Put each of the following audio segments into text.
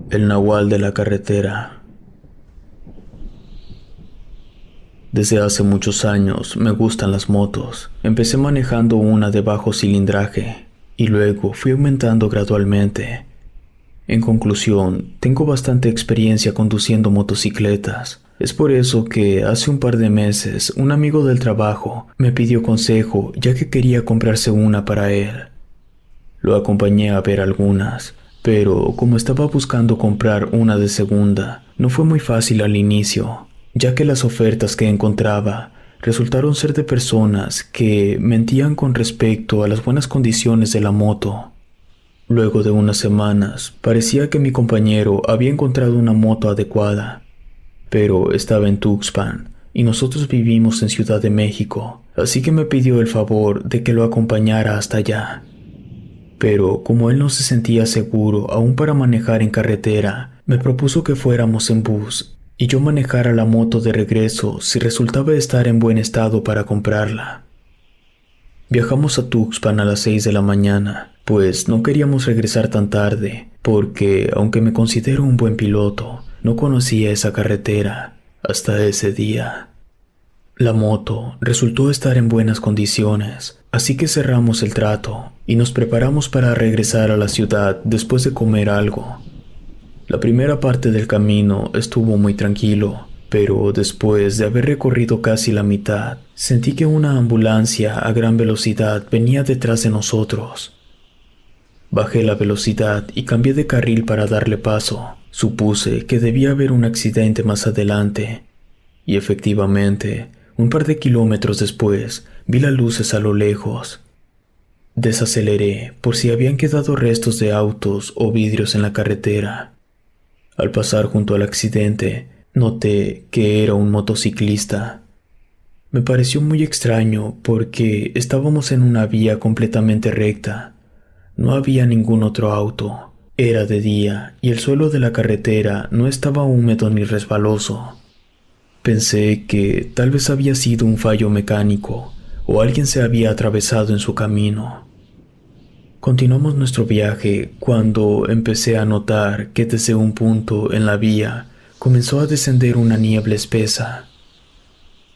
El nahual de la carretera. Desde hace muchos años me gustan las motos. Empecé manejando una de bajo cilindraje y luego fui aumentando gradualmente. En conclusión, tengo bastante experiencia conduciendo motocicletas. Es por eso que hace un par de meses un amigo del trabajo me pidió consejo ya que quería comprarse una para él. Lo acompañé a ver algunas, pero como estaba buscando comprar una de segunda, no fue muy fácil al inicio, ya que las ofertas que encontraba resultaron ser de personas que mentían con respecto a las buenas condiciones de la moto. Luego de unas semanas, parecía que mi compañero había encontrado una moto adecuada, pero estaba en Tuxpan y nosotros vivimos en Ciudad de México, así que me pidió el favor de que lo acompañara hasta allá. Pero como él no se sentía seguro aún para manejar en carretera, me propuso que fuéramos en bus y yo manejara la moto de regreso si resultaba estar en buen estado para comprarla. Viajamos a Tuxpan a las 6 de la mañana, pues no queríamos regresar tan tarde, porque aunque me considero un buen piloto, no conocía esa carretera hasta ese día. La moto resultó estar en buenas condiciones, así que cerramos el trato y nos preparamos para regresar a la ciudad después de comer algo. La primera parte del camino estuvo muy tranquilo, pero después de haber recorrido casi la mitad, sentí que una ambulancia a gran velocidad venía detrás de nosotros. Bajé la velocidad y cambié de carril para darle paso. Supuse que debía haber un accidente más adelante, y efectivamente, un par de kilómetros después, vi las luces a lo lejos. Desaceleré por si habían quedado restos de autos o vidrios en la carretera. Al pasar junto al accidente, noté que era un motociclista. Me pareció muy extraño porque estábamos en una vía completamente recta. No había ningún otro auto. Era de día y el suelo de la carretera no estaba húmedo ni resbaloso. Pensé que tal vez había sido un fallo mecánico o alguien se había atravesado en su camino. Continuamos nuestro viaje cuando empecé a notar que desde un punto en la vía comenzó a descender una niebla espesa.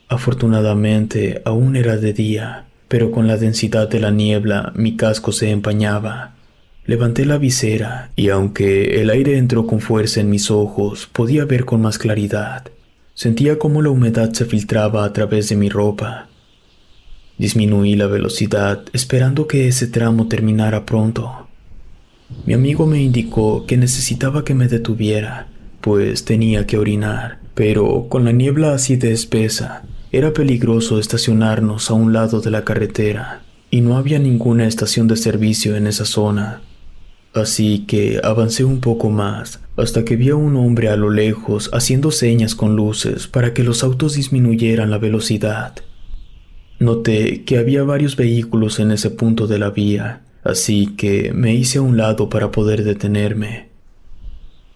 Afortunadamente aún era de día, pero con la densidad de la niebla mi casco se empañaba. Levanté la visera y aunque el aire entró con fuerza en mis ojos, podía ver con más claridad. Sentía cómo la humedad se filtraba a través de mi ropa. Disminuí la velocidad esperando que ese tramo terminara pronto. Mi amigo me indicó que necesitaba que me detuviera, pues tenía que orinar, pero con la niebla así de espesa, era peligroso estacionarnos a un lado de la carretera, y no había ninguna estación de servicio en esa zona. Así que avancé un poco más, hasta que vi a un hombre a lo lejos haciendo señas con luces para que los autos disminuyeran la velocidad. Noté que había varios vehículos en ese punto de la vía, así que me hice a un lado para poder detenerme.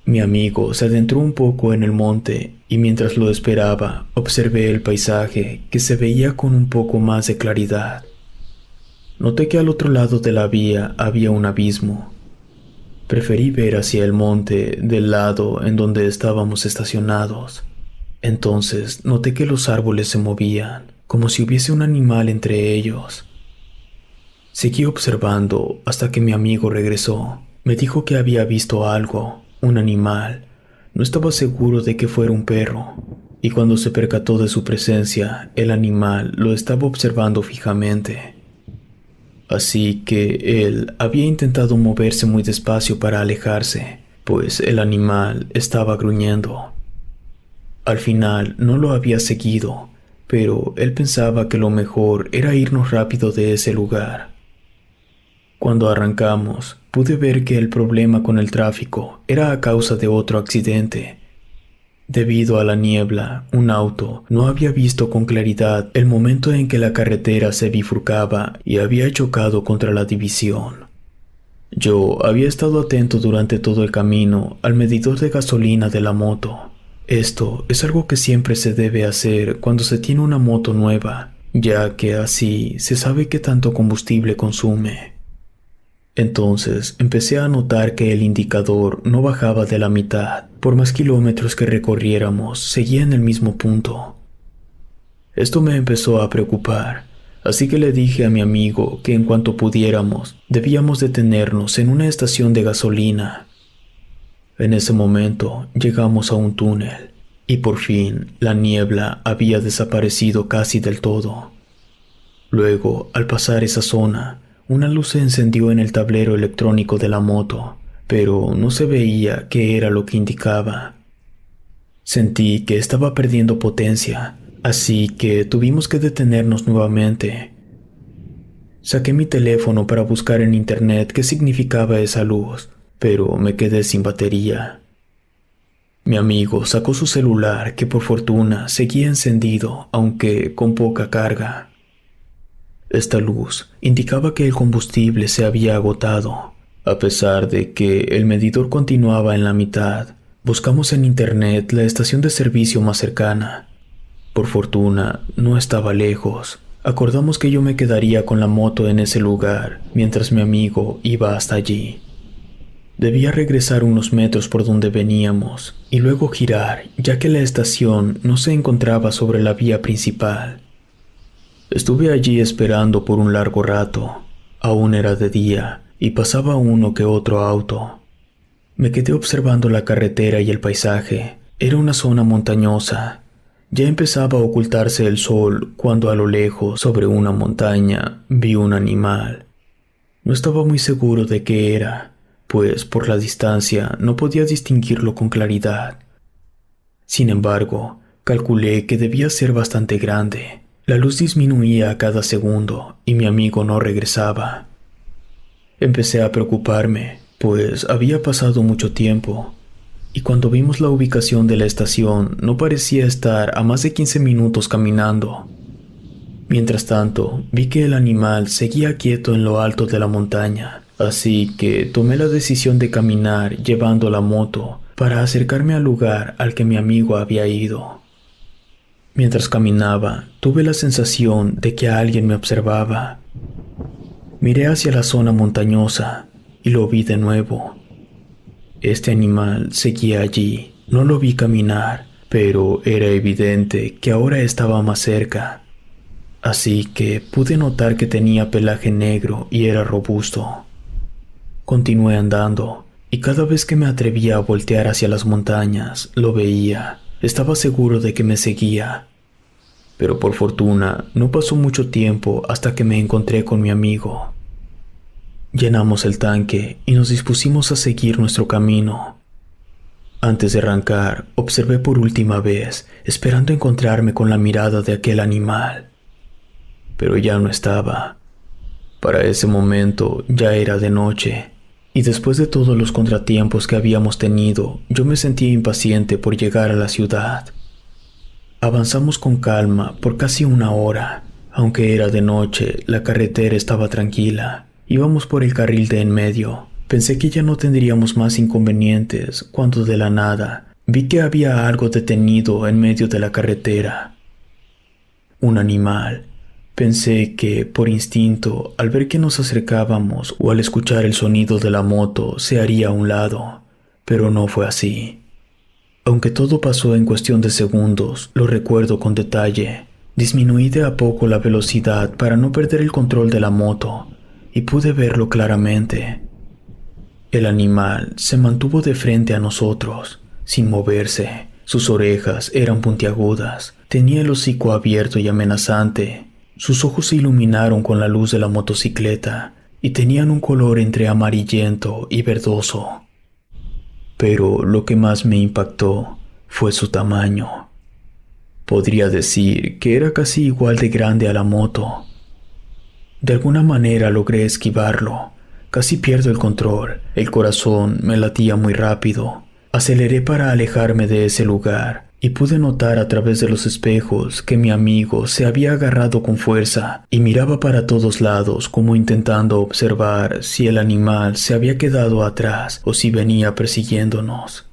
Mi amigo se adentró un poco en el monte y mientras lo esperaba, observé el paisaje que se veía con un poco más de claridad. Noté que al otro lado de la vía había un abismo. Preferí ver hacia el monte del lado en donde estábamos estacionados. Entonces noté que los árboles se movían, como si hubiese un animal entre ellos. Seguí observando hasta que mi amigo regresó. Me dijo que había visto algo, un animal. No estaba seguro de que fuera un perro, y cuando se percató de su presencia, el animal lo estaba observando fijamente. Así que él había intentado moverse muy despacio para alejarse, pues el animal estaba gruñendo. Al final no lo había seguido, pero él pensaba que lo mejor era irnos rápido de ese lugar. Cuando arrancamos, pude ver que el problema con el tráfico era a causa de otro accidente. Debido a la niebla, un auto no había visto con claridad el momento en que la carretera se bifurcaba y había chocado contra la división. Yo había estado atento durante todo el camino al medidor de gasolina de la moto. Esto es algo que siempre se debe hacer cuando se tiene una moto nueva, ya que así se sabe qué tanto combustible consume. Entonces empecé a notar que el indicador no bajaba de la mitad. Por más kilómetros que recorriéramos, seguía en el mismo punto. Esto me empezó a preocupar, así que le dije a mi amigo que en cuanto pudiéramos, debíamos detenernos en una estación de gasolina. En ese momento llegamos a un túnel, y por fin la niebla había desaparecido casi del todo. Luego, al pasar esa zona, una luz se encendió en el tablero electrónico de la moto, pero no se veía qué era lo que indicaba. Sentí que estaba perdiendo potencia, así que tuvimos que detenernos nuevamente. Saqué mi teléfono para buscar en internet qué significaba esa luz, pero me quedé sin batería. Mi amigo sacó su celular, que por fortuna seguía encendido, aunque con poca carga. Esta luz indicaba que el combustible se había agotado. A pesar de que el medidor continuaba en la mitad, buscamos en internet la estación de servicio más cercana. Por fortuna, no estaba lejos. Acordamos que yo me quedaría con la moto en ese lugar, mientras mi amigo iba hasta allí. Debía regresar unos metros por donde veníamos, y luego girar, ya que la estación no se encontraba sobre la vía principal. Estuve allí esperando por un largo rato. Aún era de día, y pasaba uno que otro auto. Me quedé observando la carretera y el paisaje. Era una zona montañosa. Ya empezaba a ocultarse el sol cuando a lo lejos, sobre una montaña, vi un animal. No estaba muy seguro de qué era, pues por la distancia no podía distinguirlo con claridad. Sin embargo, calculé que debía ser bastante grande. La luz disminuía a cada segundo y mi amigo no regresaba. Empecé a preocuparme, pues había pasado mucho tiempo, y cuando vimos la ubicación de la estación no parecía estar a más de 15 minutos caminando. Mientras tanto, vi que el animal seguía quieto en lo alto de la montaña, así que tomé la decisión de caminar llevando la moto para acercarme al lugar al que mi amigo había ido. Mientras caminaba, tuve la sensación de que alguien me observaba. Miré hacia la zona montañosa y lo vi de nuevo. Este animal seguía allí. No lo vi caminar, pero era evidente que ahora estaba más cerca. Así que pude notar que tenía pelaje negro y era robusto. Continué andando, y cada vez que me atrevía a voltear hacia las montañas, lo veía. Estaba seguro de que me seguía. Pero por fortuna, no pasó mucho tiempo hasta que me encontré con mi amigo. Llenamos el tanque y nos dispusimos a seguir nuestro camino. Antes de arrancar, observé por última vez, esperando encontrarme con la mirada de aquel animal. Pero ya no estaba. Para ese momento ya era de noche, y después de todos los contratiempos que habíamos tenido, yo me sentía impaciente por llegar a la ciudad. Avanzamos con calma por casi una hora. Aunque era de noche, la carretera estaba tranquila. Íbamos por el carril de en medio. Pensé que ya no tendríamos más inconvenientes cuando de la nada vi que había algo detenido en medio de la carretera. Un animal. Pensé que, por instinto, al ver que nos acercábamos o al escuchar el sonido de la moto, se haría a un lado, pero no fue así. Aunque todo pasó en cuestión de segundos, lo recuerdo con detalle. Disminuí de a poco la velocidad para no perder el control de la moto, y pude verlo claramente. El animal se mantuvo de frente a nosotros, sin moverse. Sus orejas eran puntiagudas, tenía el hocico abierto y amenazante. Sus ojos se iluminaron con la luz de la motocicleta y tenían un color entre amarillento y verdoso. Pero lo que más me impactó fue su tamaño. Podría decir que era casi igual de grande a la moto. De alguna manera logré esquivarlo. Casi pierdo el control. El corazón me latía muy rápido. Aceleré para alejarme de ese lugar y pude notar a través de los espejos que mi amigo se había agarrado con fuerza y miraba para todos lados como intentando observar si el animal se había quedado atrás o si venía persiguiéndonos.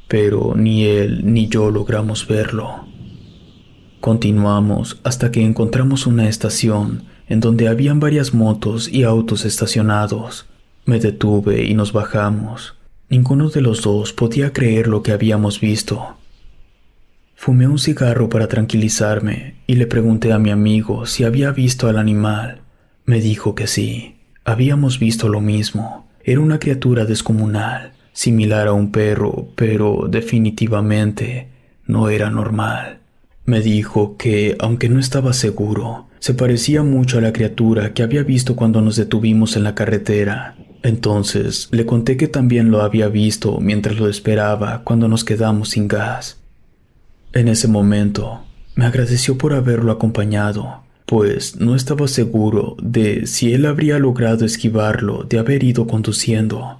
Pero ni él ni yo logramos verlo. Continuamos hasta que encontramos una estación en donde habían varias motos y autos estacionados. Me detuve y nos bajamos. Ninguno de los dos podía creer lo que habíamos visto. Fumé un cigarro para tranquilizarme y le pregunté a mi amigo si había visto al animal. Me dijo que sí, habíamos visto lo mismo. Era una criatura descomunal, similar a un perro, pero definitivamente no era normal. Me dijo que, aunque no estaba seguro, se parecía mucho a la criatura que había visto cuando nos detuvimos en la carretera. Entonces le conté que también lo había visto mientras lo esperaba cuando nos quedamos sin gas. En ese momento, me agradeció por haberlo acompañado, pues no estaba seguro de si él habría logrado esquivarlo de haber ido conduciendo.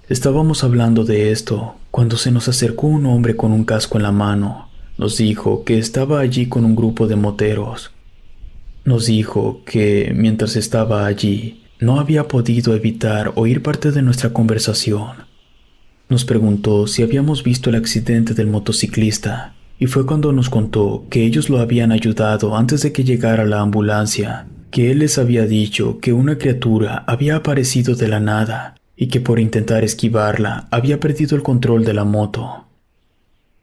Estábamos hablando de esto cuando se nos acercó un hombre con un casco en la mano. Nos dijo que estaba allí con un grupo de moteros. Nos dijo que, mientras estaba allí, no había podido evitar oír parte de nuestra conversación. Nos preguntó si habíamos visto el accidente del motociclista, y fue cuando nos contó que ellos lo habían ayudado antes de que llegara la ambulancia, que él les había dicho que una criatura había aparecido de la nada y que por intentar esquivarla había perdido el control de la moto.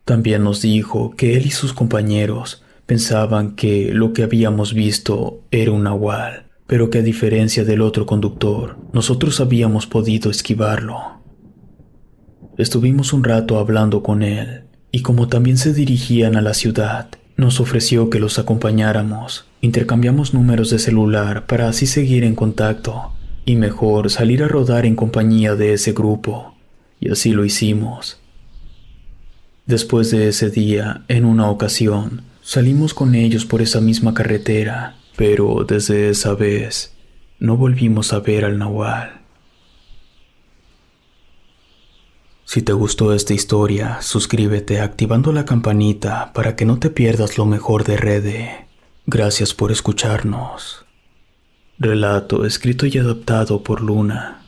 También nos dijo que él y sus compañeros pensaban que lo que habíamos visto era un nahual, pero que a diferencia del otro conductor, nosotros habíamos podido esquivarlo. Estuvimos un rato hablando con él, y como también se dirigían a la ciudad, nos ofreció que los acompañáramos. Intercambiamos números de celular para así seguir en contacto, y mejor salir a rodar en compañía de ese grupo, y así lo hicimos. Después de ese día, en una ocasión, salimos con ellos por esa misma carretera, pero desde esa vez no volvimos a ver al nahual. Si te gustó esta historia, suscríbete activando la campanita para que no te pierdas lo mejor de Rede. Gracias por escucharnos. Relato escrito y adaptado por Luna.